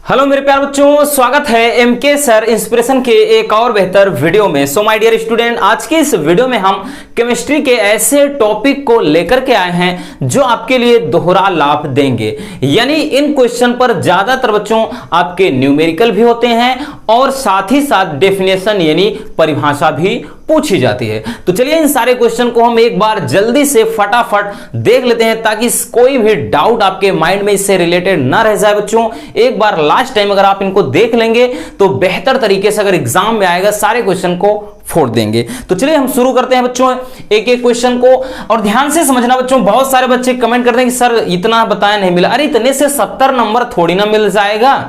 Hello मेरे प्यारे बच्चों, स्वागत है एमके सर इंस्पिरेशन के एक और बेहतर वीडियो में। सो माय डियर स्टूडेंट, आज के इस वीडियो में हम केमिस्ट्री के ऐसे टॉपिक को लेकर के आए हैं जो आपके लिए दोहरा लाभ देंगे। यानी इन क्वेश्चन पर ज्यादातर बच्चों आपके न्यूमेरिकल भी होते हैं और साथ ही साथ डेफिनेशन यानी परिभाषा भी पूछी जाती है। तो चलिए इन सारे क्वेश्चन को हम एक बार जल्दी से फटाफट देख लेते हैं ताकि कोई भी डाउट आपके माइंड में इससे रिलेटेड ना रह जाए। बच्चों एक बार लास्ट टाइम अगर आप इनको देख लेंगे तो बेहतर तरीके से अगर एग्जाम में आएगा सारे क्वेश्चन को फोड़ देंगे। तो चलिए हम शुरू करते हैं बच्चों एक एक क्वेश्चन को, और ध्यान से समझना बच्चों। बहुत सारे बच्चे कमेंट करते हैं कि सर इतना बताया नहीं मिला। अरे इतने से 70 नंबर थोड़ी ना मिल जाएगा।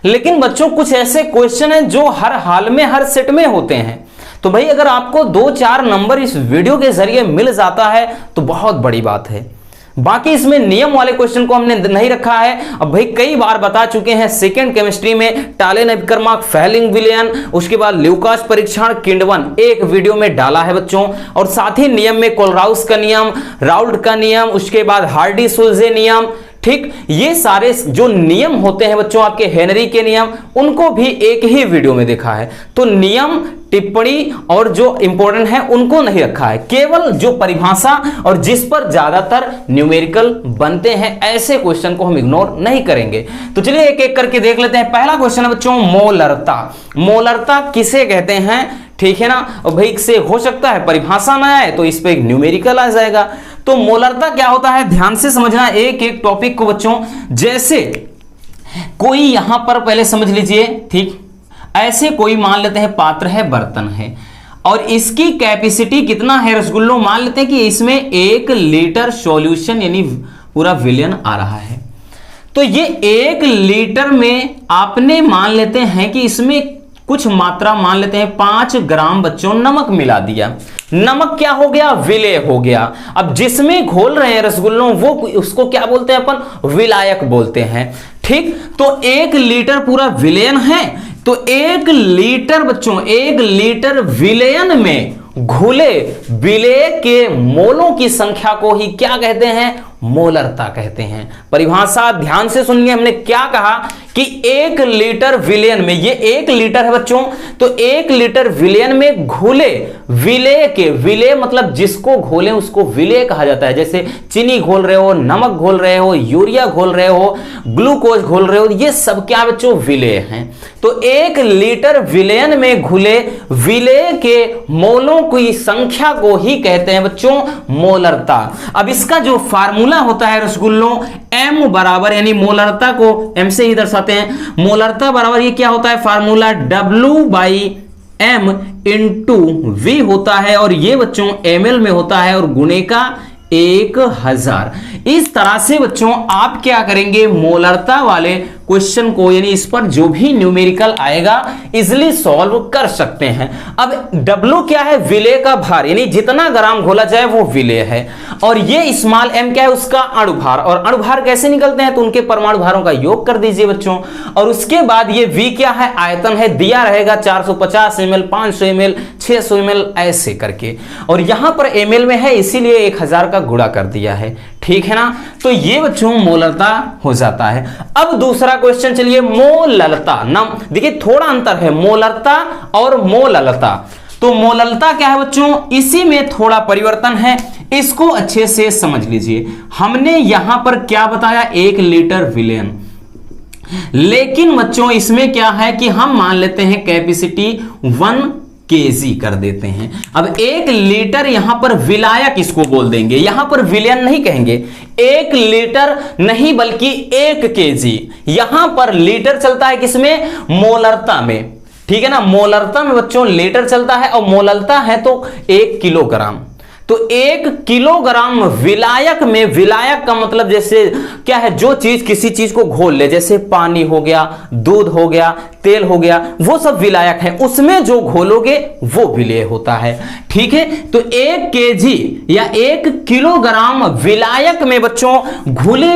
लेकिन बच्चों कुछ ऐसे क्वेश्चन हैं जो हर हाल में हर सेट में होते हैं। तो भाई अगर आपको 2-4 नंबर इस वीडियो के जरिए मिल जाता है तो बहुत बड़ी बात है। बाकी इसमें नियम वाले क्वेश्चन को हमने नहीं रखा है। अब भाई कई बार बता चुके हैं, सेकेंड केमिस्ट्री में टाले-नेपियर-मार्क, फेलिंग विलियन, उसके बाद ल्यूकास परीक्षण, किंडवन एक वीडियो में डाला है बच्चों। और साथ ही नियम में कोलराउस का नियम, राउल्ट का नियम, उसके बाद हार्डी-सुल्जे नियम, ठीक, ये सारे जो नियम होते हैं बच्चों आपके हेनरी के नियम, उनको भी एक ही वीडियो में देखा है। तो नियम, टिप्पणी और जो इंपॉर्टेंट है उनको नहीं रखा है, केवल जो परिभाषा और जिस पर ज्यादातर न्यूमेरिकल बनते हैं ऐसे क्वेश्चन को हम इग्नोर नहीं करेंगे। तो चलिए एक एक करके देख लेते हैं। पहला क्वेश्चन है बच्चों मोलरता। मोलरता किसे कहते हैं, ठीक है ना। और भाई से हो सकता है परिभाषा ना आए तो इस पे एक न्यूमेरिकल आ जाएगा। तो मोलरता क्या होता है, ध्यान से समझना एक एक टॉपिक को बच्चों। जैसे कोई यहां पर पहले समझ लीजिए, ठीक, ऐसे कोई मान लेते हैं पात्र है, बर्तन है, और इसकी कैपेसिटी कितना है रसगुल्लो, मान लेते हैं कि इसमें 1 लीटर सॉल्यूशन यानी पूरा विलयन आ रहा है। तो ये 1 लीटर में आपने मान लेते हैं कि इसमें कुछ मात्रा मान लेते हैं 5 ग्राम बच्चों नमक मिला दिया। नमक क्या हो गया, विलेय हो गया। अब जिसमें घोल रहे हैं रसगुल्लों वो उसको क्या बोलते हैं अपन, विलायक बोलते हैं, ठीक। तो 1 लीटर पूरा विलयन है। तो 1 लीटर बच्चों, 1 लीटर विलयन में घुले विलेय के मोलों की संख्या को ही क्या कहते हैं, मोलरता कहते हैं। परिभाषा ध्यान से सुनिए, हमने क्या कहा कि 1 लीटर विलयन में, ये 1 लीटर है बच्चों, तो 1 लीटर विलयन में घुले विलेय के, विलेय मतलब जिसको घोले उसको विलेय कहा जाता है। जैसे चीनी घोल रहे हो, नमक घोल रहे हो, यूरिया घोल रहे हो, ग्लूकोज घोल रहे हो, ये सब क्या बच्चों, विलेय हैं। तो 1 लीटर विलयन में घुले विलेय के मोलों की संख्या को ही कहते हैं बच्चों मोलरता। अब इसका जो फार्मूला होता है रसगुल्लों, M बराबर, यानी मोलरता को M से ही दर्शाते हैं। मोलरता बराबर ये क्या होता है फार्मूला, W/M इंटू V होता है, और ये बच्चों ml में होता है और गुणे का 1000। इस तरह से बच्चों आप क्या करेंगे, मोलरता वाले क्वेश्चन को यानी इस पर जो भी न्यूमेरिकल आएगा इजिली सॉल्व कर सकते हैं। अब W क्या है, विलेय का भार, यानी जितना ग्राम घोला जाए वो विलेय है। और ये स्मॉल m क्या है, उसका अणुभार। और अणुभार कैसे निकलते हैं, तो उनके परमाणु भारों का योग कर दीजिए बच्चों। और उसके बाद ये V क्या है, आयतन है, दिया रहेगा 450 ml, 500 ml, 600 ml ऐसे करके, और यहां पर ml में है इसीलिए 1000 का गुणा कर दिया है, ठीक है ना। तो ये बच्चों मोलरता हो जाता है। अब दूसरा क्वेश्चन चलिए, मोललता। नाम देखिए थोड़ा अंतर है मोलरता और मोललता। तो मोललता क्या है बच्चों, इसी में थोड़ा परिवर्तन है, इसको अच्छे से समझ लीजिए। हमने यहां पर क्या बताया, 1 लीटर विलयन, लेकिन बच्चों इसमें क्या है कि हम मान लेते हैं कैपेसिटी 1 kg कर देते हैं। अब 1 लीटर यहां पर विलायक इसको बोल देंगे, यहां पर विलयन नहीं कहेंगे। 1 लीटर नहीं बल्कि 1 kg, यहां पर लीटर चलता है किसमें, मोलरता में, ठीक है ना। मोलरता में बच्चों लीटर चलता है और मोलरता है तो 1 किलोग्राम। तो 1 किलोग्राम विलायक में, विलायक का मतलब जैसे क्या है, जो चीज किसी चीज को घोल ले, जैसे पानी हो गया, दूध हो गया, तेल हो गया, वो सब विलायक है। उसमें जो घोलोगे वो विलेय होता है, ठीक है। तो 1 kg या 1 किलोग्राम विलायक में बच्चों घुले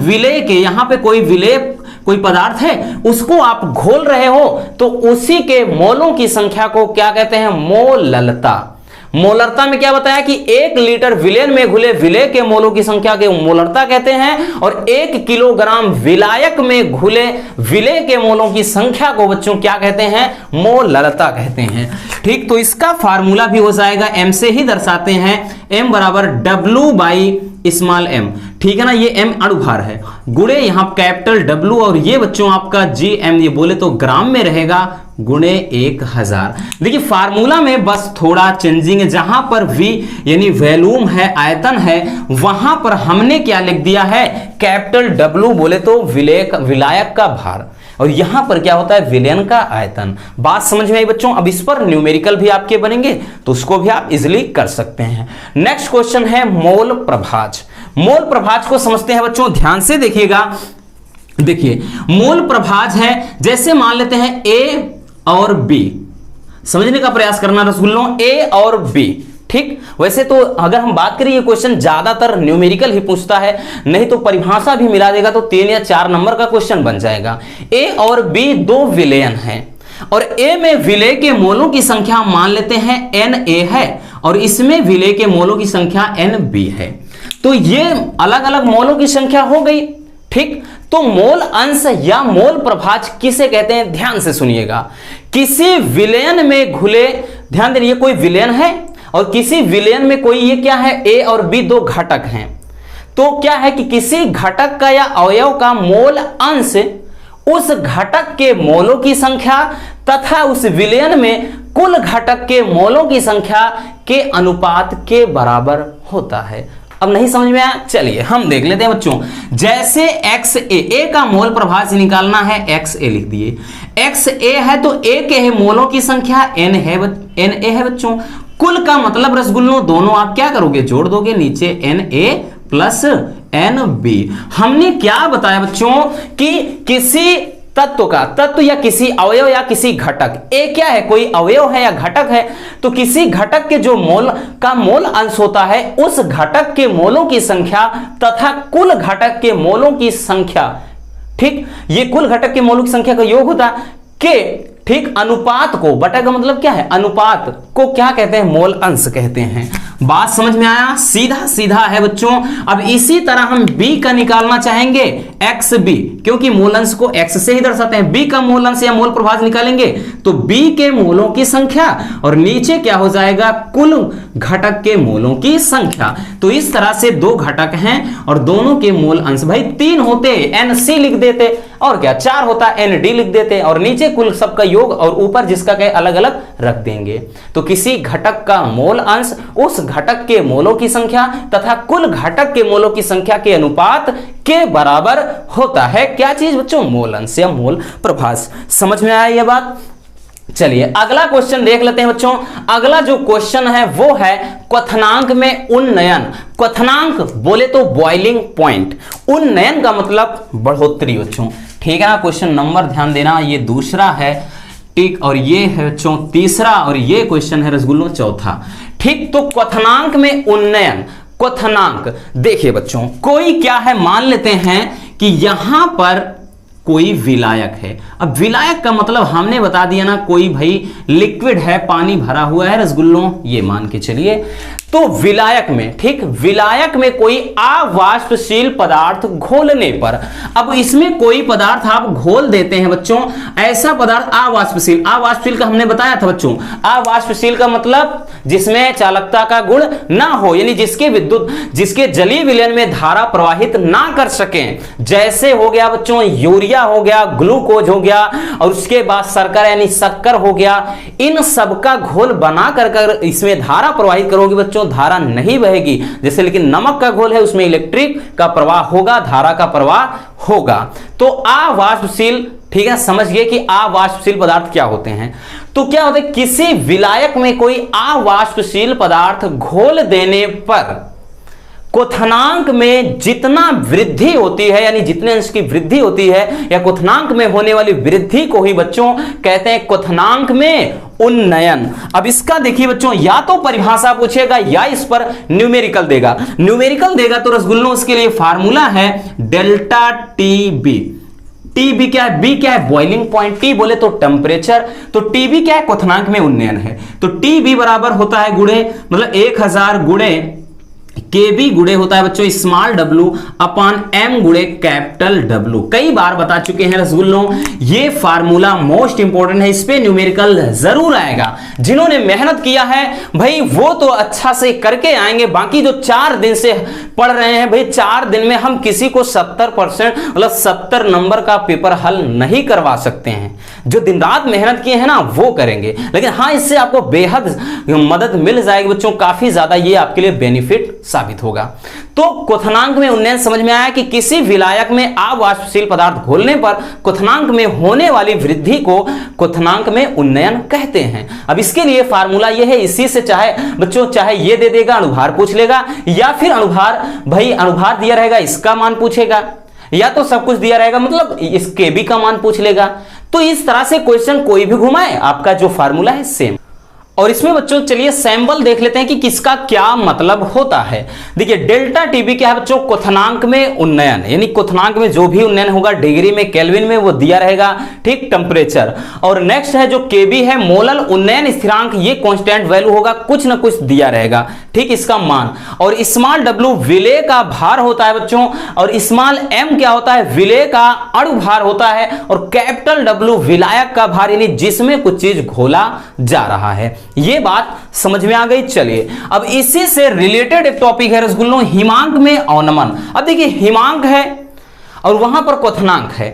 विलेय के, यहां पे कोई विलेय कोई पदार्थ है उसको आप घोल रहे हो तो उसी के मोलों की संख्या को क्या कहते हैं, मोललता। मोलरता में क्या बताया कि 1 लीटर विलेन में घुले विलेय के मोलों की संख्या के मोलरता कहते हैं, और 1 किलोग्राम विलायक में घुले विलेय के मोलों की संख्या को बच्चों क्या कहते हैं, मोलरता कहते हैं। ठीक, तो इसका फार्मूला भी हो जाएगा, एम से ही दर्शाते हैं, m बराबर W बाई स्मॉल m, ठीक है ना। ये m अणुभार है, गुणे यहां कैपिटल W, और ये बच्चों आपका Gm, ये बोले तो ग्राम में रहेगा, गुणे 1000। देखिए फार्मूला में बस थोड़ा चेंजिंग है, जहां पर V यानी वॉल्यूम है, आयतन है, वहां पर हमने क्या लिख दिया है, कैपिटल W बोले तो विलायक का भार, और यहां पर क्या होता है, विलयन का आयतन। बात समझ में आई बच्चों। अब इस पर न्यूमेरिकल भी आपके बनेंगे, तो उसको भी आप इजिली कर सकते हैं। नेक्स्ट क्वेश्चन है मोल प्रभाज। मोल प्रभाज को समझते हैं बच्चों, ध्यान से देखिएगा। देखिए मोल प्रभाज है, जैसे मान लेते हैं A और B, समझने का प्रयास करना रसगुल्लों, A और B। ठीक, वैसे तो अगर हम बात करें, ये क्वेश्चन ज्यादातर न्यूमेरिकल ही पूछता है, नहीं तो परिभाषा भी मिला देगा तो 3 या 4 नंबर का क्वेश्चन बन जाएगा। A और B 2 विलेयन हैं, और A में विलेय के मोलों की संख्या मान लेते हैं Na है, और इसमें विलेय के मोलों की संख्या Nb है। तो ये अलग अलग मोलों की संख्या हो गई। ठीक, तो मोल अंश या मोल प्रभाज किसे कहते हैं, ध्यान से सुनिएगा। किसी विलयन में घुले, ध्यान देना, ये कोई विलयन है और किसी विलयन में कोई, ये क्या है, A और B 2 घटक हैं। तो क्या है कि किसी घटक का या अवयव का मोल अंश उस घटक के मोलों की संख्या तथा उस विलयन में कुल घटक के मोलों की संख्या के अनुपात के बराबर होता है। अब नहीं समझ में आया, चलिए हम देख लेते हैं बच्चों। जैसे XA का मोल प्रभाज निकालना है, XA लिख दिए। XA है तो A के मोलों की संख्या Na है बच्चों। कुल का मतलब रसगुल्लों, दोनों आप क्या करोगे, जोड़ दोगे, नीचे Na प्लस Nb। हमने क्या बताया बच्चों कि किसी तत्व का, तत्व या किसी अवयव या किसी घटक, ए क्या है, कोई अवयव है या घटक है, तो किसी घटक के जो मोल का मोल अंश होता है, उस घटक के मोलों की संख्या तथा कुल घटक के मोलों की संख्या, ठीक, ये कुल घटक के मोलों की संख्या का योग होता के, ठीक, अनुपात को, बटा का मतलब क्या है, अनुपात को क्या कहते हैं, मोल अंश कहते हैं। बात समझ में आया, सीधा सीधा है बच्चों। अब इसी तरह हम B का निकालना चाहेंगे, XB, क्योंकि मोल अंश को X से ही दर्शाते हैं। B का मोल अंश या मोल प्रभाज निकालेंगे तो B के मोलों की संख्या, और नीचे क्या हो जाएगा, कुल घटक के मोलों की संख्या। तो इस तरह से 2 घटक हैं और दोनों के मोल अंश, भाई 3 होते NC लिख देते, और क्या 4 होता ND लिख देते, और नीचे कुल सबका योग, और ऊपर जिसका क्या अलग अलग रख देंगे। तो किसी घटक का मोल अंश उस घटक के मोलों की संख्या तथा कुल घटक के मोलों की संख्या के अनुपात के बराबर होता है। क्या चीज बच्चों, मोल अंश या मोल प्रभाज। समझ में आया यह बात। चलिए अगला क्वेश्चन देख लेते हैं बच्चों। अगला जो क्वेश्चन है वो है क्वथनांक में उन्नयन। क्वथनांक बोले तो बॉइलिंग पॉइंट, उन्नयन का मतलब बढ़ोतरी बच्चों, ठीक है ना। क्वेश्चन नंबर ध्यान देना, ये दूसरा है, ठीक, और ये है बच्चों तीसरा, और ये क्वेश्चन है रसगुल्लों चौथा, ठीक। तो क्वथनांक में उन्नयन, क्वथनांक देखिए बच्चों, कोई क्या है, मान लेते हैं कि यहां पर कोई विलायक है। अब विलायक का मतलब हमने बता दिया ना, कोई भाई लिक्विड है, पानी भरा हुआ है रसगुल्लों, ये मान के चलिए। तो विलायक में, ठीक, विलायक में कोई अवाष्पशील पदार्थ घोलने पर, अब इसमें कोई पदार्थ आप घोल देते हैं बच्चों, ऐसा पदार्थ अवाष्पशील, अवाष्पशील का हमने बताया था बच्चों, अवाष्पशील का मतलब जिसमें चालकता का गुण ना हो, यानी जिसके विद्युत, जिसके जलीय विलयन में धारा प्रवाहित ना कर सके। जैसे हो गया बच्चों यूरिया हो गया, ग्लूकोज हो गया, और उसके बाद शर्करा यानी शक्कर हो गया। इन सब का घोल बना कर इसमें धारा प्रवाहित करोगे बच्चों, धारा नहीं बहेगी। जैसे लेकिन नमक का घोल है, उसमें इलेक्ट्रिक का प्रवाह होगा, धारा का प्रवाह होगा। तो अवाष्पशील, ठीक है, समझ गए कि अवाष्पशील पदार्थ क्या होते हैं। तो क्या होता है, किसी विलायक में कोई अवाष्पशील पदार्थ घोल देने पर क्वथनांक में जितना वृद्धि होती है, यानी जितने अंश की वृद्धि होती है, या क्वथनांक में होने वाली वृद्धि को ही बच्चों कहते हैं क्वथनांक में उन्नयन। अब इसका देखिए बच्चों, या तो परिभाषा पूछेगा या इस पर न्यूमेरिकल देगा। न्यूमेरिकल देगा तो रसगुल्लों उसके लिए फार्मूला है डेल्टा टी बी, टीबी क्या है, बी क्या है बॉइलिंग पॉइंट, टी बोले तो टेम्परेचर, तो टीबी क्या है क्वथनांक में उन्नयन है। तो टीबी बराबर होता है गुणे मतलब 1000 गुणे केबी गुणे होता है बच्चों स्मॉल डब्लू अपान एम गुणे कैपिटल डब्लू। कई बार बता चुके हैं रसगुल्लों, ये फार्मूला मोस्ट इंपॉर्टेंट है, इस पे न्यूमेरिकल जरूर आएगा। जिन्होंने मेहनत किया है भाई वो तो अच्छा से करके आएंगे, बाकी जो 4 दिन से पढ़ रहे हैं भाई 4 दिन में हम किसी को 70% मतलब 70 नंबर का पेपर हल नहीं करवा सकते हैं। जो दिन रात मेहनत किए हैं ना वो करेंगे, लेकिन हाँ इससे आपको बेहद मदद मिल जाएगी बच्चों, काफी ज्यादा ये आपके लिए बेनिफिट साबित होगा। तो क्वथनांक में उन्नयन समझ में आया कि किसी विलायक में अवाष्पशील पदार्थ घोलने पर क्वथनांक में होने वाली वृद्धि को क्वथनांक में उन्नयन कहते हैं। अब इसके लिए फार्मूला ये है, इसी से चाहे बच्चों चाहे ये दे देगा अनुभार पूछ लेगा, या फिर अनुभार भाई अनुभार दिया रहेगा इसका मान पूछेगा, या तो सब कुछ दिया रहेगा मतलब इसके भी का मान पूछ लेगा। तो इस तरह से क्वेश्चन कोई भी घुमाए आपका जो फार्मूला है सेम। और इसमें बच्चों चलिए सैंपल देख लेते हैं कि किसका क्या मतलब होता है। देखिए डेल्टा टीबी क्या है बच्चों क्वथनांक में उन्नयन, यानी क्वथनांक में जो भी उन्नयन होगा डिग्री में केल्विन में वो दिया रहेगा, ठीक टेम्परेचर। और नेक्स्ट है जो केबी है मोलल उन्नयन स्थिरांक, ये कांस्टेंट वैल्यू होगा, कुछ ना कुछ दिया रहेगा, ठीक इसका मान। और स्मॉल डब्ल्यू विलेय का भार होता है बच्चों, और स्मॉल एम क्या होता है विलेय का अणु भार होता है, और कैपिटल डब्ल्यू विलायक का भार यानी जिसमें कुछ चीज घोला जा रहा है। ये बात समझ में आ गई। चलिए अब इसी से रिलेटेड एक टॉपिक है रसगुल्लों हिमांक में अवनमन। अब देखिए हिमांक है और वहां पर क्वथनांक है,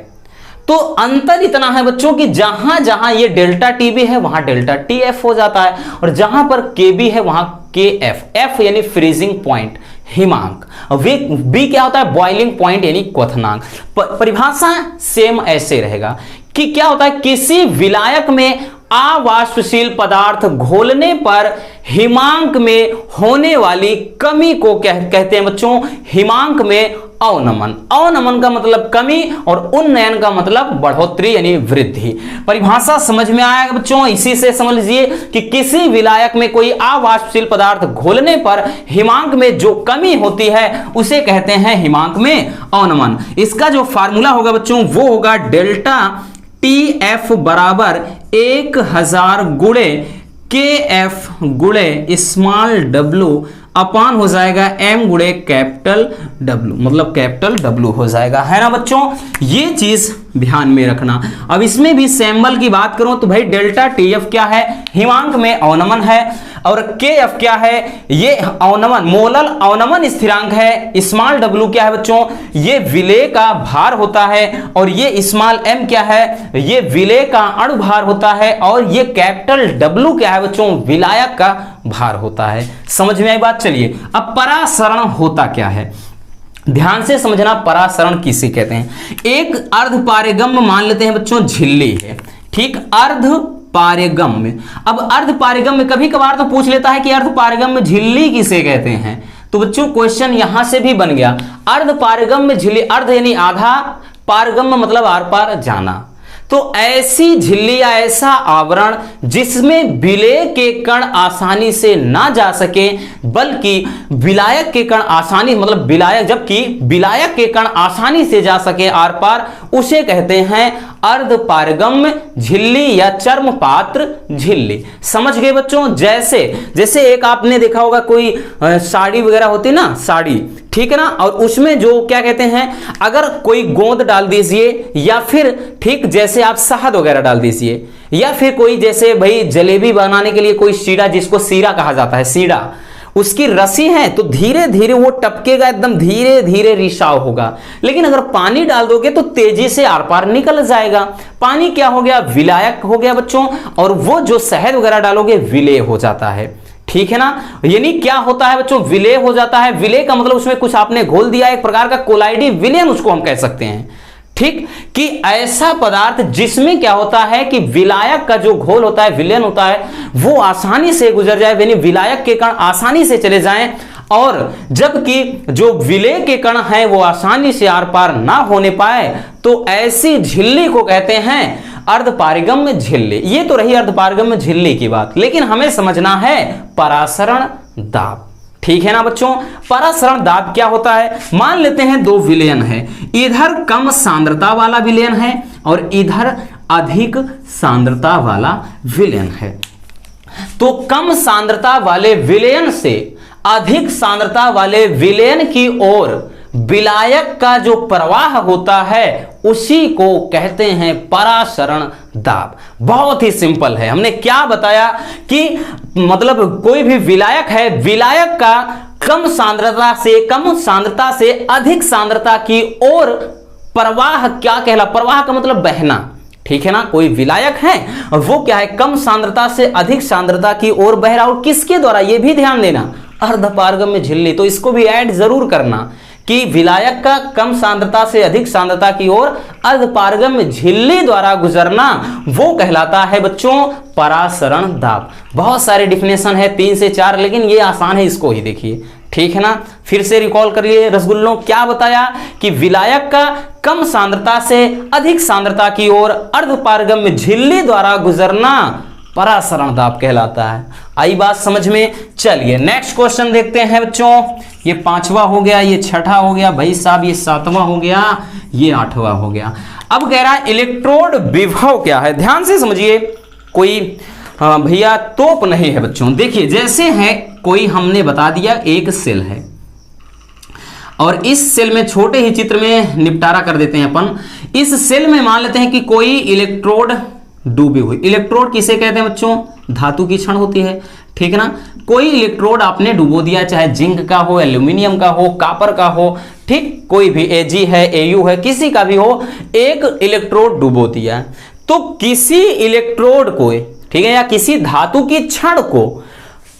तो अंतर इतना है बच्चों कि जहां जहां ये डेल्टा टीबी है वहां डेल्टा टीएफ हो जाता है, और जहां पर केबी है वहां केएफ, एफ यानी फ्रीजिंग पॉइंट हिमांक, बी क्या होता है बॉइलिंग पॉइंट यानी क्वथनांक। परिभाषा सेम ऐसे रहेगा कि क्या होता है किसी विलायक में अवाष्पशील पदार्थ घोलने पर हिमांक में होने वाली कमी को कहते हैं बच्चों हिमांक में अवनमन। अवनमन का मतलब कमी और उन्नयन का मतलब बढ़ोतरी यानी वृद्धि। परिभाषा समझ में आया बच्चों, इसी से समझ लीजिए कि किसी विलायक में कोई अवाष्पशील पदार्थ घोलने पर हिमांक में जो कमी होती है उसे कहते हैं हिमांक में अवनमन। इसका जो फार्मूला होगा बच्चों वो होगा डेल्टा टी एफ बराबर 1000 गुणे के एफ गुणे स्मॉल डब्लू अपान हो जाएगा एम गुणे कैपिटल डब्लू, मतलब कैपिटल डब्लू हो जाएगा, है ना बच्चों। ये चीज ध्यान में रखना। अब इसमें भी सैंपल की बात करूं तो भाई डेल्टा टीएफ क्या है हिमांक में अवनमन है, और केएफ क्या है ये अवनमन मोलल अवनमन स्थिरांक है, स्मॉल डब्ल्यू क्या है बच्चों ये विलेय का भार होता है, और ये स्मॉल एम क्या है ये विलेय का अणु भार होता है, और ये कैपिटल डब्ल्यू क्या है बच्चों विलायक का भार होता है। समझ में आई बात। चलिए अब परासरण होता क्या है, ध्यान से समझना परासरण किसे कहते हैं। एक अर्धपारगम्य मान लेते हैं बच्चों झिल्ली है, ठीक अर्धपारगम्य। अब अर्धपारगम्य कभी कभार तो पूछ लेता है कि अर्धपारगम्य झिल्ली किसे कहते हैं, तो बच्चों क्वेश्चन यहां से भी बन गया। अर्धपारगम्य झिल्ली, अर्ध यानी आधा, पारगम्य मतलब आर पार जाना, तो ऐसी झिल्ली या ऐसा आवरण जिसमें विलेय के कण आसानी से ना जा सके बल्कि विलायक के कण आसानी मतलब विलायक जबकि विलायक के कण आसानी से जा सके आर पार, उसे कहते हैं अर्धपारगम्य झिल्ली या चर्मपात्र झिल्ली। समझ गए बच्चों। जैसे जैसे एक आपने देखा होगा कोई साड़ी वगैरह होती ना साड़ी, ठीक है ना, और उसमें जो क्या कहते हैं अगर कोई गोंद डाल दीजिए या फिर ठीक जैसे आप शहद वगैरह डाल दीजिए, या फिर कोई जैसे भाई जलेबी बनाने के लिए कोई शीरा जिसको सीरा कहा जाता है सीरा, उसकी रस्सी है तो धीरे धीरे वो टपकेगा, एकदम धीरे धीरे रिसाव होगा। लेकिन अगर पानी डाल दोगे तो तेजी से आर पार निकल जाएगा। पानी क्या हो गया विलायक हो गया बच्चों, और वो जो शहद वगैरह डालोगे विलेय हो जाता है, ठीक है ना। यानी क्या होता है बच्चों विलेय हो जाता है। विलेय का मतलब उसमें कुछ आपने घोल दिया, एक प्रकार का कोलाइडी विलयन उसको हम कह सकते हैं, ठीक, कि ऐसा पदार्थ जिसमें क्या होता है कि विलायक का जो घोल होता है विलयन होता है वो आसानी से गुजर जाए, यानी विलायक के कण आसानी से चले जाएं, और जबकि जो विलेय के कण हैं वो आसानी से आर पार ना होने पाए, तो ऐसी झिल्ली को कहते हैं अर्धपारगम्य झिल्ली। ये तो रही अर्धपारगम्य झिल्ली की बात, लेकिन हमें समझना है परासरण दाब, ठीक है ना बच्चों। परासरण दाब क्या होता है, मान लेते हैं दो विलयन है, इधर कम सांद्रता वाला विलयन है और इधर अधिक सांद्रता वाला विलयन है। तो कम सांद्रता वाले विलयन से अधिक सांद्रता वाले विलयन की ओर विलायक का जो प्रवाह होता है उसी को कहते हैं परासरण दाब। बहुत ही सिंपल है। हमने क्या बताया कि मतलब कोई भी विलायक है, विलायक का कम सांद्रता से अधिक सांद्रता की ओर प्रवाह क्या कहला, प्रवाह का मतलब बहना, ठीक है ना। कोई विलायक है और वो क्या है, कम सांद्रता से अधिक सांद्रता की ओर बह रहा, और किसके द्वारा, ये भी ध्यान देना, अर्धपारगम्य झिल्ली। तो इसको भी ऐड जरूर करना कि विलायक का कम सांद्रता से अधिक सांद्रता की ओर अर्धपारगम्य झिल्ली द्वारा गुजरना वो कहलाता है बच्चों परासरण दाब। बहुत सारे डिफिनेशन है, 3 से 4, लेकिन ये आसान है, इसको ही देखिए, ठीक है ना। फिर से रिकॉल करिए रसगुल्लों, क्या बताया कि विलायक का कम सांद्रता से अधिक सांद्रता की ओर अर्धपारगम्य झिल्ली द्वारा गुजरना परासरण दाब कहलाता है। आई बात समझ में। चलिए नेक्स्ट क्वेश्चन देखते हैं बच्चों। ये 5वां हो गया, ये 6ठा हो गया, भाई साहब ये 7वां हो गया, ये 8वां हो गया। अब कह रहा है इलेक्ट्रोड विभव क्या है, ध्यान से समझिए। कोई भैया तोप नहीं है बच्चों। देखिए जैसे है, कोई हमने बता दिया एक सेल है और इस सेल में छोटे ही चित्र में निपटारा कर देते हैं अपन। इस सेल में मान लेते हैं कि कोई इलेक्ट्रोड डूबी हुई, इलेक्ट्रोड किसे कहते हैं बच्चों, धातु की छड़ होती है, ठीक है ना। कोई इलेक्ट्रोड आपने डुबो दिया, चाहे जिंक का हो, एल्यूमिनियम का हो, कापर का हो, ठीक, कोई भी एजी है, एयू है, किसी का भी हो, एक इलेक्ट्रोड डुबो दिया। तो किसी इलेक्ट्रोड को, ठीक है, या किसी धातु की छड़ को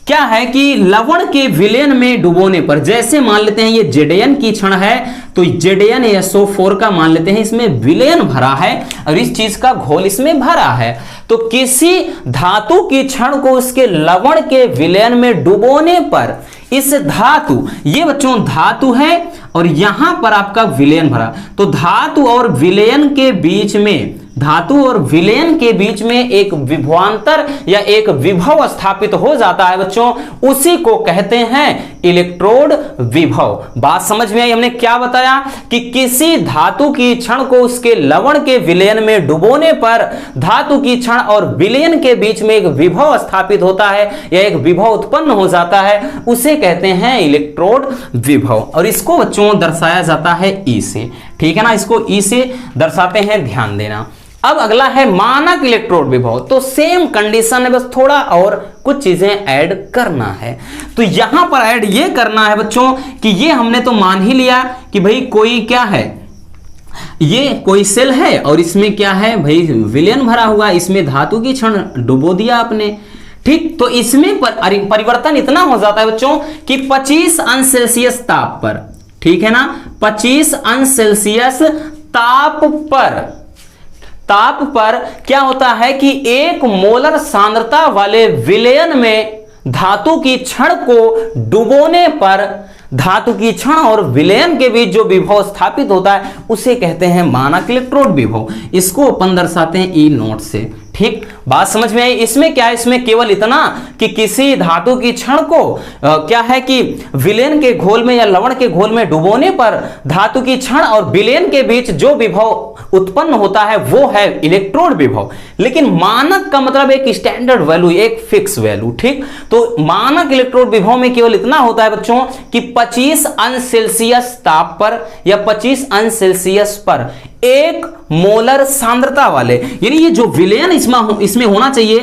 क्या है कि लवण के विलयन में डुबोने पर, जैसे मान लेते हैं ये जेडेयन की छड़ है, तो जेडेयन SO4 का मान लेते हैं इसमें विलयन भरा है और इस चीज का घोल इसमें भरा है। तो किसी धातु की छड़ को उसके लवण के विलयन में डुबोने पर इस धातु, ये बच्चों धातु है और यहां पर आपका विलयन भरा, तो धातु और विलयन के बीच में, धातु और विलयन के बीच में एक विभवांतर या एक विभव स्थापित हो जाता है बच्चों, उसी को कहते हैं इलेक्ट्रोड विभव। बात समझ में आई। हमने क्या बताया कि किसी धातु की छड़ को उसके लवण के विलयन में डुबोने पर धातु की छड़ और विलयन के बीच में एक विभव स्थापित होता है या एक विभव उत्पन्न हो जाता है, उसे कहते हैं इलेक्ट्रोड विभव। और इसको बच्चों दर्शाया जाता है ई से, ठीक है ना, इसको ई से दर्शाते हैं, ध्यान देना। अब अगला है मानक इलेक्ट्रोड विभव। तो सेम कंडीशन है, बस थोड़ा और कुछ चीजें ऐड करना है। तो यहां पर ऐड ये करना है बच्चों कि ये हमने तो मान ही लिया कि भाई कोई क्या है, ये कोई सेल है और इसमें क्या है भाई विलयन भरा हुआ, इसमें धातु की छड़ डुबो दिया आपने, ठीक। तो इसमें परिवर्तन इतना हो जाता है बच्चों कि 25 अंश सेल्सियस ताप पर, ठीक है ना, 25 अंश सेल्सियस ताप पर क्या होता है कि 1 मोलर सांद्रता वाले विलयन में धातु की छड़ को डुबोने पर धातु की छड़ और विलयन के बीच जो विभव स्थापित होता है उसे कहते हैं मानक इलेक्ट्रोड विभव। इसको अपन दर्शाते हैं ई नोट से, ठीक। बात समझ में आई। इसमें क्या है, इसमें केवल इतना कि किसी धातु की छड़ को क्या है कि विलयन के घोल में या लवण के घोल में डुबोने पर धातु की छड़ और विलयन के बीच जो विभव उत्पन्न होता है वो है इलेक्ट्रोड विभव। लेकिन मानक का मतलब एक स्टैंडर्ड वैल्यू, एक फिक्स वैल्यू, ठीक। तो मानक इलेक्ट्रोड विभव में केवल इतना होता है बच्चों कि 25 अंश सेल्सियस ताप पर या 25 अंश सेल्सियस पर 1 मोलर सांद्रता वाले, यानी ये जो विलयन इसमें होना चाहिए,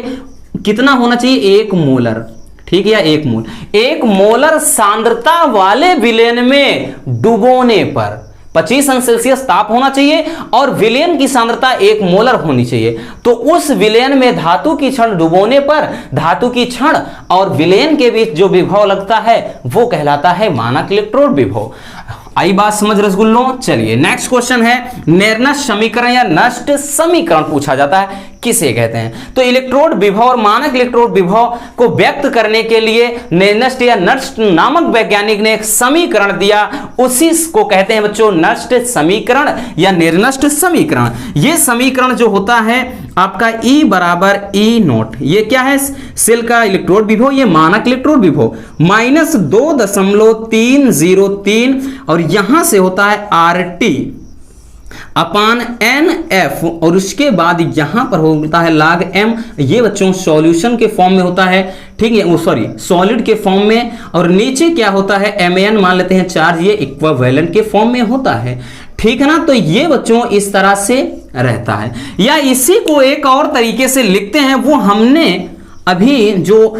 कितना होना चाहिए, 1 मोलर, ठीक है, या 1 मोल, 1 मोलर सांद्रता वाले विलयन में डुबोने पर 25 अंश सेल्सियस ताप होना चाहिए और विलयन की सांद्रता 1 मोलर होनी चाहिए। तो उस विलयन में धातु की छड़ डुबोने पर धातु की छड़ और विलयन के बीच जो विभव लगता है वो कहलाता है मानक इलेक्ट्रोड विभव। आई बात समझ रसगुल्लों। चलिए नेक्स्ट क्वेश्चन है, निर्नष्ट समीकरण या नष्ट समीकरण पूछा जाता है। किसे कहते हैं? तो इलेक्ट्रोड विभव और मानक इलेक्ट्रोड विभव को व्यक्त करने के लिए नेर्नस्ट या नर्स्ट नामक वैज्ञानिक ने एक समीकरण दिया, उसी को कहते हैं बच्चों नर्स्ट समीकरण या नेर्नस्ट समीकरण। यह समीकरण जो होता है आपका E बराबर E0, ये क्या है? सेल का इलेक्ट्रोड विभव, ये मानक इलेक्ट्रोड विभव -2.303 और यहां से होता है RT अपान NF और उसके बाद यहां पर होता है log M। ये बच्चों सॉल्यूशन के फॉर्म में होता है, ठीक है, सॉरी सॉलिड के फॉर्म में, और नीचे क्या होता है MAN मान लेते हैं चार्ज, ये इक्विवेलेंट के फॉर्म में होता है, ठीक है ना। तो ये बच्चों इस तरह से रहता है, या इसी को एक और तरीके से लिखते हैं, वो हमने अभी जो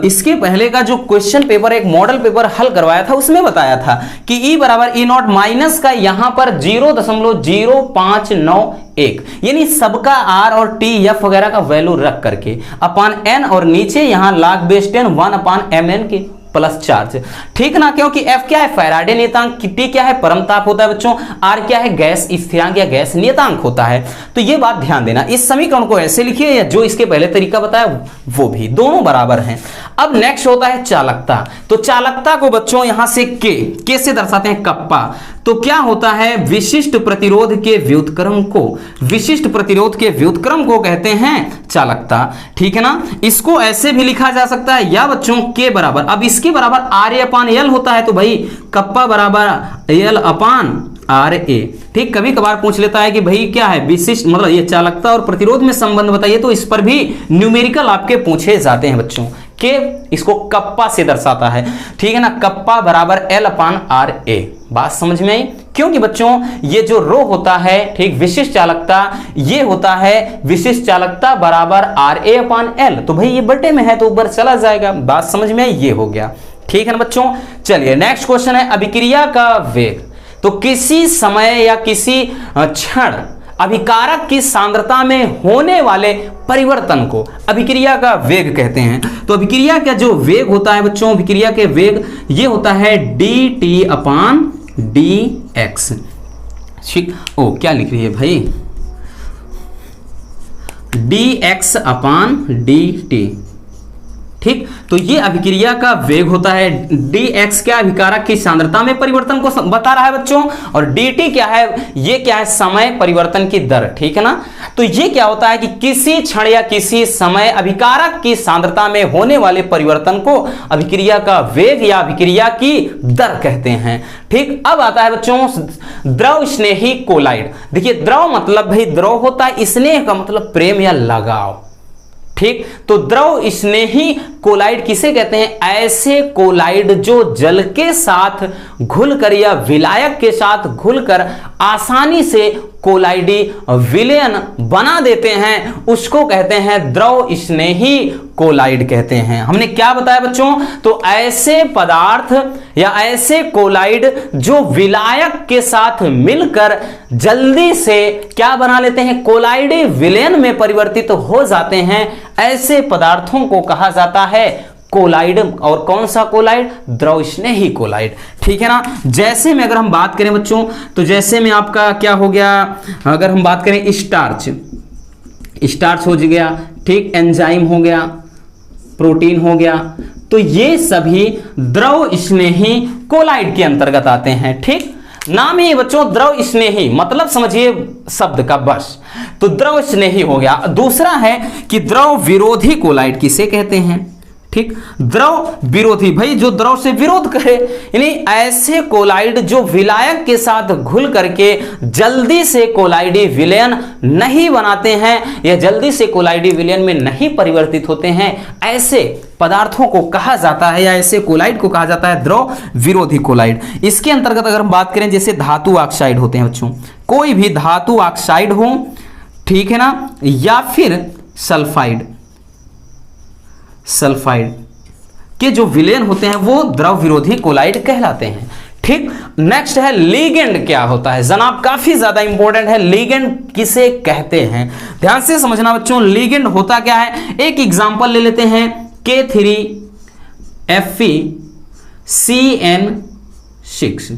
इसके पहले का जो क्वेश्चन पेपर, एक मॉडल पेपर हल करवाया था, उसमें बताया था कि E बराबर E0 माइनस का यहां पर 0.0591, यानी सबका R और T F वगैरह का वैल्यू रख करके अपान N और नीचे यहां log बेस 10 1 अपान MN के प्लस चार्ज, ठीक ना, क्योंकि F क्या है? फैराडे नियतांक, T क्या है? परमताप होता है बच्चों, R क्या है? गैस स्थिरांक या गैस नियतांक होता है। तो ये बात ध्यान देना, इस समीकरण को ऐसे लिखिए या जो इसके पहले तरीका बताया वो भी, दोनों बराबर हैं। अब नेक्स्ट होता है चालकता। तो चालकता को बच्चों यहां से K से दर्शाते हैं कप्पा। तो क्या होता है? विशिष्ट प्रतिरोध के व्युत्क्रम को, विशिष्ट प्रतिरोध के व्युत्क्रम को कहते हैं चालकता, ठीक है ना। इसको ऐसे भी लिखा जा सकता है, या बच्चों K बराबर, अब इसके बराबर RA अपान L होता है, तो भाई कप्पा बराबर L अपान RA, ठीक। कभी कभार पूछ लेता है कि भाई क्या है विशिष्ट, मतलब ये चालकता और प्रतिरोध में संबंध बताइए, तो इस पर भी न्यूमेरिकल आपके पूछे जाते हैं बच्चों। के इसको कप्पा से दर्शाता है, ठीक है ना, कप्पा बराबर L अपान RA। बात समझ में आई? क्योंकि बच्चों ये जो रो होता है, ठीक, विशिष्ट चालकता, ये होता है विशिष्ट चालकता बराबर RA अपान L, तो भाई ये बटे में है तो ऊपर चला जाएगा। बात समझ में आई? ये हो गया, ठीक है ना बच्चों। चलिए नेक्स्ट क्वेश्चन है अभिक्रिया का वेग। तो किसी समय या किसी क्षण अभिकारक की सांद्रता में होने वाले परिवर्तन को अभिक्रिया का वेग कहते हैं। तो अभिक्रिया का जो वेग होता है बच्चों, अभिक्रिया के वेग ये होता है dt अपान dx, ठीक। ओ क्या लिख रही है भाई? dx अपान dt, ठीक। तो ये अभिक्रिया का वेग होता है। dx क्या? अभिकारक की सांद्रता में परिवर्तन को बता रहा है बच्चों, और dt क्या है? ये क्या है? समय परिवर्तन की दर, ठीक है ना। तो ये क्या होता है कि किसी क्षण या किसी समय अभिकारक की सांद्रता में होने वाले परिवर्तन को अभिक्रिया का वेग या अभिक्रिया की दर कहते हैं, ठीक। अब आता है बच्चों द्रव स्नेही कोलाइड। देखिए द्रव मतलब भाई द्रव होता है, स्नेह का मतलब प्रेम या लगाव, ठीक। तो द्रव स्नेही कोलाइड किसे कहते हैं? ऐसे कोलाइड जो जल के साथ घुलकर या विलायक के साथ घुलकर आसानी से कोलाइडी विलयन बना देते हैं, उसको कहते हैं द्रव स्नेही कोलाइड कहते हैं। हमने क्या बताया बच्चों? तो ऐसे पदार्थ या ऐसे कोलाइड जो विलायक के साथ मिलकर जल्दी से क्या बना लेते हैं? कोलाइडी विलयन में परिवर्तित हो जाते हैं, ऐसे पदार्थों को कहा जाता है कोलाइड। और कौन सा कोलाइड? द्रव स्नेही कोलाइड, ठीक है ना। जैसे में अगर हम बात करें बच्चों, तो जैसे में आपका क्या हो गया, अगर हम बात करें स्टार्च, स्टार्च हो गया, ठीक, एंजाइम हो गया, प्रोटीन हो गया, तो ये सभी द्रव स्नेही कोलाइड के अंतर्गत आते हैं, ठीक। नाम ही बच्चों द्रव स्नेही, मतलब समझिए शब्द का बस। तो द्रव स्नेही हो गया। दूसरा है कि द्रव विरोधी कोलाइड किसे कहते हैं? ठीक, द्रव विरोधी, भाई जो द्रव से विरोध करे, यानी ऐसे कोलाइड जो विलायक के साथ घुल करके जल्दी से कोलाइडी विलयन नहीं बनाते हैं या जल्दी से कोलाइडी विलयन में नहीं परिवर्तित होते हैं, ऐसे पदार्थों को कहा जाता है या ऐसे कोलाइड को कहा जाता है द्रव विरोधी कोलाइड। इसके अंतर्गत अगर हम बात करें, जैसे धातु ऑक्साइड होते हैं बच्चों, कोई भी धातु ऑक्साइड हो, ठीक है ना, या फिर सल्फाइड, सल्फाइड के जो विलयन होते हैं वो द्रव विरोधी कोलाइड कहलाते हैं, ठीक। नेक्स्ट है लिगेंड क्या होता है जनाब, काफी ज्यादा इंपॉर्टेंट है। लिगेंड किसे कहते हैं, ध्यान से समझना बच्चों। लिगेंड होता क्या है, एक एग्जांपल ले लेते हैं, K3FeCN6।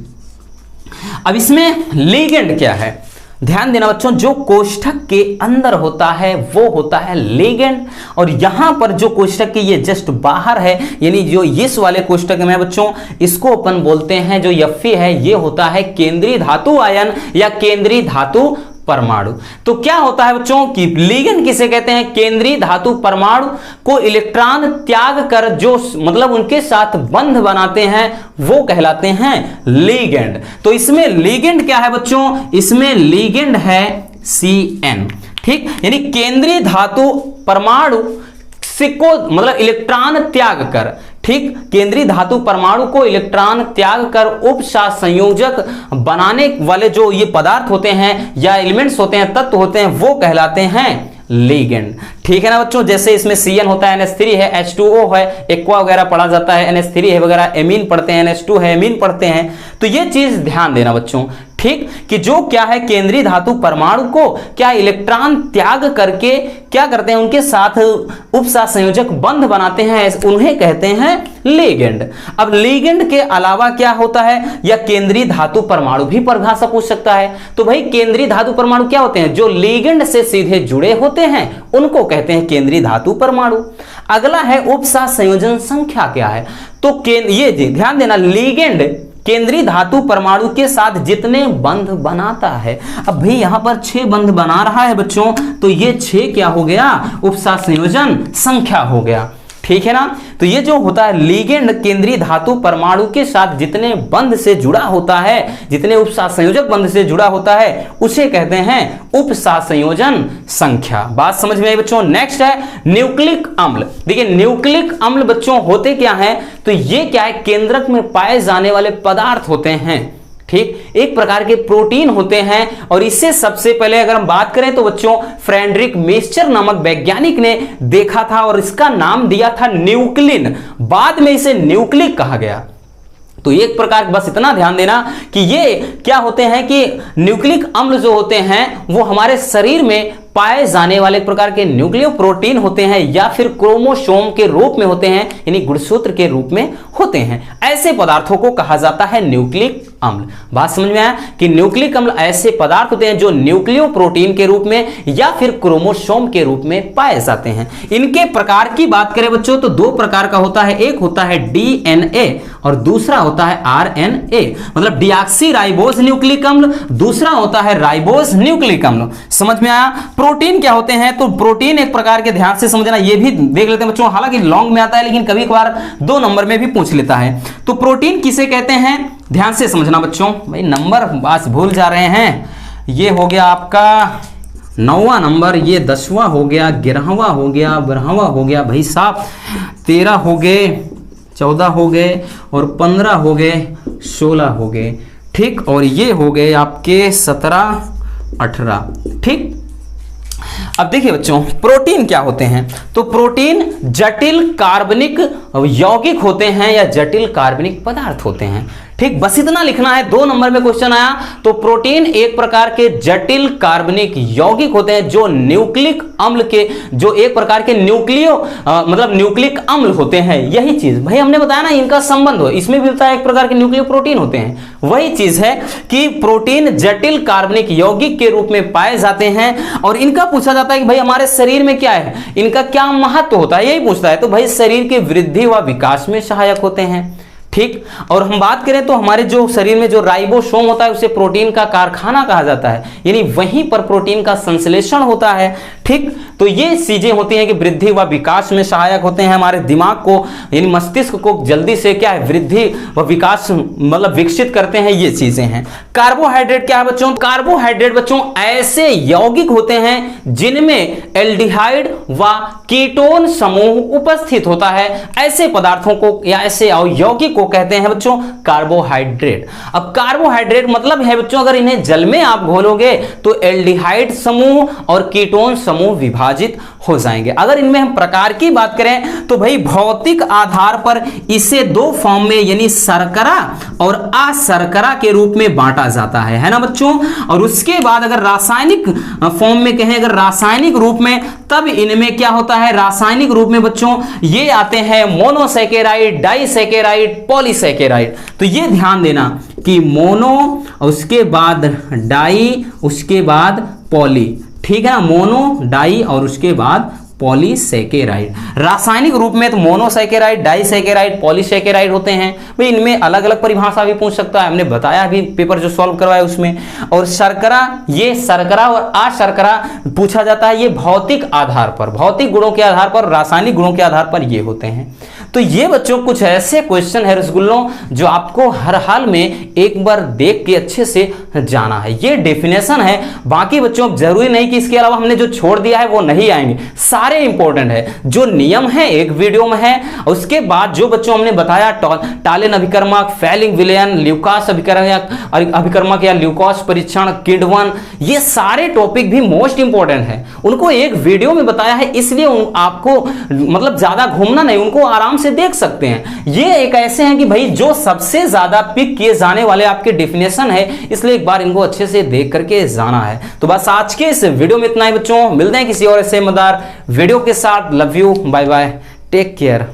अब इसमें लिगेंड क्या है, ध्यान देना बच्चों, जो कोष्ठक के अंदर होता है वो होता है लिगेंड, और यहां पर जो कोष्ठक के ये जस्ट बाहर है, यानी जो इस वाले कोष्ठक में बच्चों, इसको अपन बोलते हैं, जो Fe है ये होता है केंद्रीय धातु आयन या केंद्रीय धातु परमाणु। तो क्या होता है बच्चों कि लिगेंड किसे कहते हैं? केंद्रीय धातु परमाणु को इलेक्ट्रॉन त्याग कर जो मतलब उनके साथ बंध बनाते हैं वो कहलाते हैं लिगेंड। तो इसमें लिगेंड क्या है बच्चों? इसमें लिगेंड है Cn, ठीक, यानी केंद्रीय धातु परमाणु को मतलब इलेक्ट्रॉन त्याग कर, ठीक, केंद्रीय धातु परमाणु को इलेक्ट्रॉन त्याग कर उपसंयोजक बनाने वाले जो ये पदार्थ होते हैं या एलिमेंट्स होते हैं, तत्व होते हैं, वो कहलाते हैं लिगेंड। ठीक है ना बच्चों, जैसे इसमें Cn होता है, NH3 है, H2O है, एक्वा वगैरह पढ़ा जाता है, NH3 है वगैरह, एमीन पढ़ते हैं, NH2 है, एमीन पढ़ते हैं। तो ये चीज ध्यान देना बच्चों, ठीक, कि जो क्या है केंद्रीय धातु परमाणु को क्या इलेक्ट्रॉन त्याग करके क्या करते हैं, उनके साथ उपसंयोजक बंध बनाते हैं, उन्हें कहते हैं लिगेंड। अब लिगेंड के अलावा क्या होता है, या केंद्रीय धातु परमाणु भी परिभाषा पूछ सकता है। तो भाई केंद्रीय धातु परमाणु क्या होते हैं? जो लिगेंड से सीधे जुड़े होते हैं उनको कहते हैं केंद्रीय धातु परमाणु। अगला है उपसंयोजन संख्या क्या है? तो ये ध्यान देना, लिगेंड केंद्रीय धातु परमाणु के साथ जितने बंध बनाता है। अब भाई यहां पर 6 बंध बना रहा है बच्चों, तो ये 6 क्या हो गया? उपसंयोजन संख्या हो गया, ठीक है ना। तो ये जो होता है लिगेंड केंद्रीय धातु परमाणु के साथ जितने बंध से जुड़ा होता है, जितने उपसंयोजक बंध से जुड़ा होता है, उसे कहते हैं उपसंयोजन संख्या। बात समझ में आई बच्चों। नेक्स्ट है न्यूक्लिक अम्ल। देखिए न्यूक्लिक अम्ल बच्चों होते क्या हैं? तो ये क्या है? केंद्रक में पाए जाने वाले पदार्थ होते हैं, ठीक, एक प्रकार के प्रोटीन होते हैं। और इससे सबसे पहले अगर हम बात करें तो बच्चों फ्रेडरिक मेस्चर नामक वैज्ञानिक ने देखा था और इसका नाम दिया था न्यूक्लिन। बाद में इसे न्यूक्लिक कहा गया। तो एक प्रकार बस इतना ध्यान देना कि ये क्या होते हैं कि न्यूक्लिक अम्ल जो होते हैं वो हमारे शरीर में पाए जाने वाले प्रकार के न्यूक्लियो प्रोटीन होते हैं या फिर क्रोमोसोम के रूप में होते हैं, यानी गुणसूत्र के रूप में होते हैं। ऐसे पदार्थों को कहा जाता है न्यूक्लिक अम्ल। बात समझ में आया कि न्यूक्लिक अम्ल ऐसे पदार्थ होते हैं जो न्यूक्लियो प्रोटीन के रूप में या फिर क्रोमोसोम के रूप में पाए जाते हैं। इनके प्रकार की बात करें बच्चों तो 2 प्रकार का होता है, एक होता है डीएनए और दूसरा होता है आरएनए, मतलब डीऑक्सी राइबोज न्यूक्लिक अम्ल, दूसरा होता है राइबोज न्यूक्लिक अम्ल। समझ में आया। प्रोटीन क्या होते हैं? तो प्रोटीन एक प्रकार के, ध्यान से समझना, ये भी देख लेते हैं बच्चों, हालांकि लॉन्ग में आता है लेकिन कभी कभार 2 नंबर में भी पूछ लेता है। तो प्रोटीन किसे कहते हैं? ध्यान से समझना बच्चों, भाई नंबर बस भूल जा रहे हैं। ये हो गया आपका 9वां नंबर, ये 10वां हो गया, 11वां हो गया, 12वां हो गया, भाई साहब 13 हो गए, 14 हो गए और 15 हो गए, 16 हो गए, ठीक, और ये हो गए आपके 17, 18, ठीक। अब देखिए बच्चों प्रोटीन क्या होते हैं? तो प्रोटीन जटिल कार्बनिक यौगिक होते हैं या जटिल कार्बनिक पदार्थ होते हैं, ठीक, बस इतना लिखना है। 2 नंबर में क्वेश्चन आया तो प्रोटीन एक प्रकार के जटिल कार्बनिक यौगिक होते हैं जो न्यूक्लिक अम्ल के, जो एक प्रकार के मतलब न्यूक्लिक अम्ल होते हैं। यही चीज भाई हमने बताया ना, इनका संबंध हो, इसमें भी बताया एक प्रकार के न्यूक्लियो प्रोटीन होते हैं। वही चीज है कि प्रोटीन जटिल कार्बनिक यौगिक के रूप में पाए जाते हैं और इनका पूछा जाता है कि भाई हमारे शरीर में क्या है, इनका क्या महत्व होता है, यही पूछता है। तो भाई शरीर के वृद्धि व विकास में सहायक होते हैं, ठीक। और हम बात करें तो हमारे जो शरीर में जो राइबोसोम होता है उसे प्रोटीन का कारखाना कहा जाता है, यानी वहीं पर प्रोटीन का संश्लेषण होता है, ठीक। तो ये चीजें होती हैं कि वृद्धि व विकास में सहायक होते हैं, हमारे दिमाग को यानी मस्तिष्क को जल्दी से क्या है वृद्धि व विकास मतलब विकसित करते हैं, ये चीजें हैं। कार्बोहाइड्रेट क्या है बच्चों? कार्बोहाइड्रेट बच्चों ऐसे यौगिक होते हैं जिनमें एल्डिहाइड व कीटोन समूह उपस्थित होता है। ऐसे पदार्थों को या ऐसे यौगिक को कहते हैं बच्चों कार्बोहाइड्रेट। अब कार्बोहाइड्रेट मतलब है बच्चों अगर इन्हें जल में आप घोलोगे तो एल्डिहाइड समूह और कीटोन समूह विभाजित हो जाएंगे। अगर इनमें हम प्रकार की बात करें तो भाई भौतिक आधार पर इसे 2 फॉर्म में यानी शर्करा और अशर्करा के रूप में बांटा जाता है ना बच्चों। और उसके बाद अगर रासायनिक फॉर्म में कहें, अगर रासायनिक रूप में, तब इनमें क्या होता है रासायनिक रूप में बच्चों ये आते हैं मोनोसैकेराइड, डाइसैकेराइड, पॉलीसैकेराइड। तो ये ध्यान देना कि मोनो, उसके बाद डाई, उसके बाद पॉली, ठीक है ना, मोनो, डाई और उसके बाद पॉलीसैकेराइड। रासायनिक रूप में तो मोनोसैकेराइड, डाइसैकेराइड, पॉलीसैकेराइड होते हैं भाई। इनमें अलग अलग परिभाषा भी पूछ सकता है, हमने बताया भी पेपर जो सॉल्व करवाया उसमें। और शर्करा, ये शर्करा और अशर्करा पूछा जाता है, ये भौतिक आधार पर, भौतिक गुणों के आधार पर, रासायनिक गुणों के आधार पर ये होते हैं। तो ये बच्चों कुछ ऐसे क्वेश्चन है रसगुल्लों जो आपको हर हाल में एक बार देख के अच्छे से जाना है। ये डेफिनेशन है, बाकी बच्चों जरूरी नहीं कि इसके अलावा हमने जो छोड़ दिया है वो नहीं आएंगे, सारे इंपॉर्टेंट है। जो नियम है एक वीडियो में है, उसके बाद जो बच्चों हमने बताया टालेन अभिकर्मक, फैलिंग विलयन, ल्यूकास अभिकर्मक या ल्यूकास परीक्षण, किडवन, ये सारे टॉपिक भी मोस्ट इंपॉर्टेंट है, उनको एक वीडियो में बताया है। इसलिए आपको मतलब ज्यादा घूमना नहीं, उनको आराम से देख सकते हैं। ये एक ऐसे हैं कि भाई जो सबसे ज्यादा पिक किए जाने वाले आपके डेफिनेशन है, इसलिए एक बार इनको अच्छे से देख करके जाना है। तो बस आज के इस वीडियो में इतना ही बच्चों, मिलते हैं किसी और ऐसे मजेदार वीडियो के साथ। Love you, bye bye, take care.